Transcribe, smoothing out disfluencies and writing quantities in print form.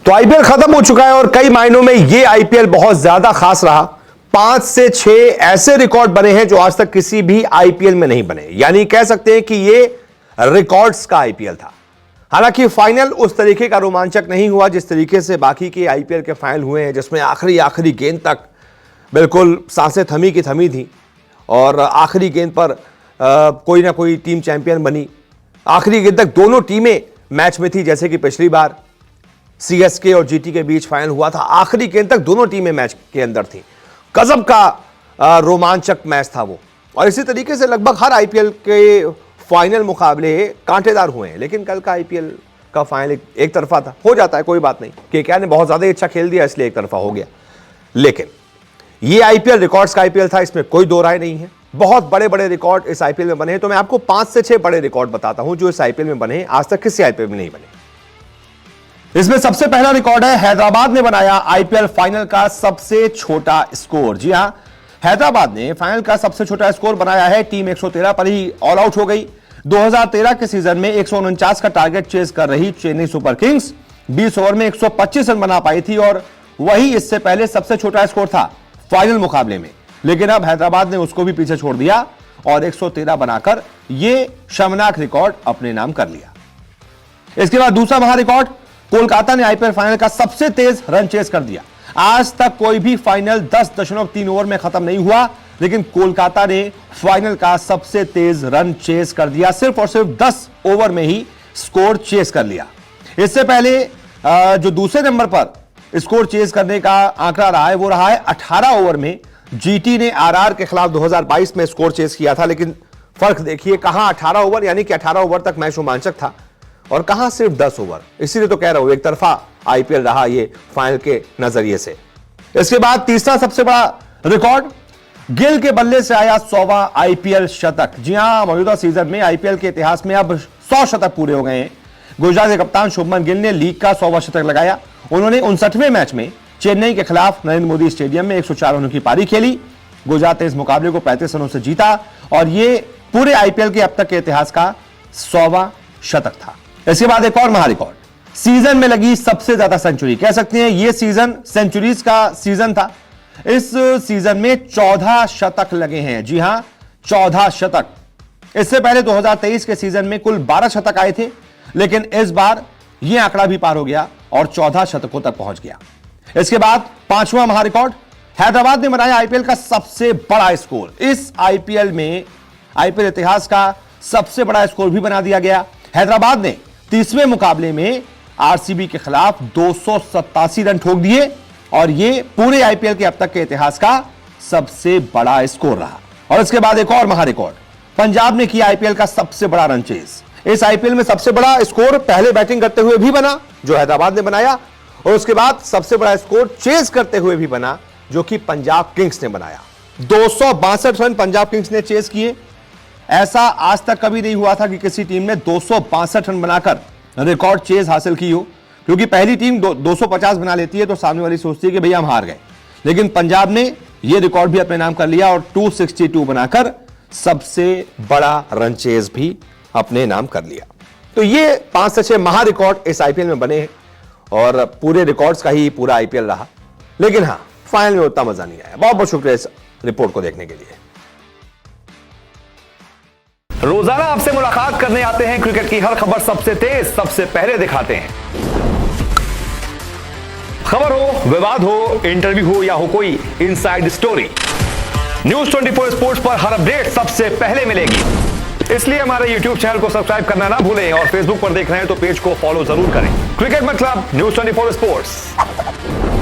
तो आईपीएल खत्म हो चुका है और कई मायनों में यह आईपीएल बहुत ज्यादा खास रहा। 5 से 6 ऐसे रिकॉर्ड बने हैं जो आज तक किसी भी आईपीएल में नहीं बने, यानी कह सकते हैं कि यह रिकॉर्ड्स का आईपीएल था। हालांकि फाइनल उस तरीके का रोमांचक नहीं हुआ जिस तरीके से बाकी के आईपीएल के फाइनल हुए हैं, जिसमें आखिरी गेंद तक बिल्कुल सांसें थमी की थमी थी और आखिरी गेंद पर कोई ना कोई टीम चैंपियन बनी। आखिरी गेंद तक दोनों टीमें मैच में थी, जैसे कि पिछली बार सीएसके और जीटी के बीच फाइनल हुआ था। आखिरी गेंद तक दोनों टीमें मैच के अंदर थी। गजब का रोमांचक मैच था वो। और इसी तरीके से लगभग हर आईपीएल के फाइनल मुकाबले कांटेदार हुए हैं, लेकिन कल का आईपीएल का फाइनल एक तरफा था। हो जाता है, कोई बात नहीं। केकेआर ने बहुत ज्यादा अच्छा खेल दिया इसलिए एक तरफा हो गया, लेकिन ये आईपीएल रिकॉर्ड्स का आईपीएल था, इसमें कोई दो राय नहीं है। बहुत बड़े बड़े रिकॉर्ड इस आईपीएल में बने हैं। तो मैं आपको 5 से 6 बड़े रिकॉर्ड बताता हूं जो इस आईपीएल में बने हैं, आज तक किसी आईपीएल में नहीं बने। इसमें सबसे पहला रिकॉर्ड है, हैदराबाद ने बनाया आईपीएल फाइनल का सबसे छोटा स्कोर। जी हां, हैदराबाद ने फाइनल का सबसे छोटा स्कोर बनाया है। टीम 113 पर ही ऑल आउट हो गई। 2013 के सीजन में 149 का टारगेट चेज कर रही चेन्नई सुपर किंग्स 20 ओवर में 125 रन बना पाई थी और वही इससे पहले सबसे छोटा स्कोर था फाइनल मुकाबले में। लेकिन अब हैदराबाद ने उसको भी पीछे छोड़ दिया और 113 बनाकर यह शर्मनाक रिकॉर्ड अपने नाम कर लिया। इसके बाद दूसरा महा रिकॉर्ड, कोलकाता ने आईपीएल फाइनल का सबसे तेज रन चेस कर दिया। आज तक कोई भी फाइनल 10.3 ओवर में खत्म नहीं हुआ, लेकिन कोलकाता ने फाइनल का सबसे तेज रन चेस कर दिया। सिर्फ और सिर्फ 10 ओवर में ही स्कोर चेस कर लिया। इससे पहले जो दूसरे नंबर पर स्कोर चेस करने का आंकड़ा रहा है वो रहा है 18 ओवर में। जीटी ने आरआर के खिलाफ 2022 में स्कोर चेस किया था, लेकिन फर्क देखिए, कहां 18 ओवर, यानी कि 18 ओवर तक मैच रोमांचक था और कहां सिर्फ 10 ओवर। इसीलिए तो कह रहा हूं एक तरफा आईपीएल रहा ये फाइनल के नजरिए से। इसके बाद तीसरा सबसे बड़ा रिकॉर्ड, गिल के बल्ले से आया 100वां आईपीएल शतक। जी हां, मौजूदा सीजन में आईपीएल के इतिहास में अब 100 शतक पूरे हो गए हैं। गुजरात के कप्तान शुभमन गिल ने लीग का 100वां शतक लगाया। उन्होंने 59वें मैच में चेन्नई के खिलाफ नरेंद्र मोदी स्टेडियम में 104 रनों की पारी खेली। गुजरात ने इस मुकाबले को 35 रनों से जीता और यह पूरे आईपीएल के अब तक के इतिहास का 100वां शतक था। इसके बाद एक और महा रिकॉर्ड, सीजन में लगी सबसे ज्यादा सेंचुरी। कह सकते हैं यह सीजन सेंचुरीज का सीजन था। इस सीजन में 14 शतक लगे हैं। जी हां, 14 शतक। इससे पहले 2023 के सीजन में कुल 12 शतक आए थे, लेकिन इस बार यह आंकड़ा भी पार हो गया और 14 शतकों तक पहुंच गया। इसके बाद पांचवां महा रिकॉर्ड, हैदराबाद ने बनाया आईपीएल का सबसे बड़ा स्कोर। इस आईपीएल में आईपीएल इतिहास का सबसे बड़ा स्कोर भी बना दिया गया। हैदराबाद ने 30वें मुकाबले में आरसीबी के खिलाफ 287 रन ठोक दिए और यह पूरे आईपीएल के अब तक के इतिहास का सबसे बड़ा स्कोर रहा। और इसके बाद एक और महा रिकॉर्ड, पंजाब ने किया आईपीएल का सबसे बड़ा रन चेज। इस आईपीएल में सबसे बड़ा स्कोर पहले बैटिंग करते हुए भी बना जो हैदराबाद ने बनाया, और उसके बाद सबसे बड़ा स्कोर चेज करते हुए भी बना जो कि पंजाब किंग्स ने बनाया। 262 रन पंजाब किंग्स ने चेज किए। ऐसा आज तक कभी नहीं हुआ था कि किसी टीम ने 262 रन बनाकर रिकॉर्ड चेज हासिल की हो, क्योंकि पहली टीम 250 बना लेती है तो सामने वाली सोचती है कि भैया हम हार गए। लेकिन पंजाब ने यह रिकॉर्ड भी अपने नाम कर लिया और 262 बनाकर सबसे बड़ा रन चेज भी अपने नाम कर लिया। तो ये 5 से 6 महा रिकॉर्ड इस आईपीएल में बने हैं और पूरे रिकॉर्ड्स का ही पूरा आईपीएल रहा। लेकिन हां, फाइनल में उतना मजा नहीं आया। बहुत बहुत शुक्रिया इस रिपोर्ट को देखने के लिए। रोजाना आपसे मुलाकात करने आते हैं, क्रिकेट की हर खबर सबसे तेज सबसे पहले दिखाते हैं। खबर हो, विवाद हो, इंटरव्यू हो या हो कोई इनसाइड स्टोरी, न्यूज 24 स्पोर्ट्स पर हर अपडेट सबसे पहले मिलेगी। इसलिए हमारे YouTube चैनल को सब्सक्राइब करना ना भूलें और फेसबुक पर देख रहे हैं तो पेज को फॉलो जरूर करें। क्रिकेट मतलब न्यूज 24 स्पोर्ट्स।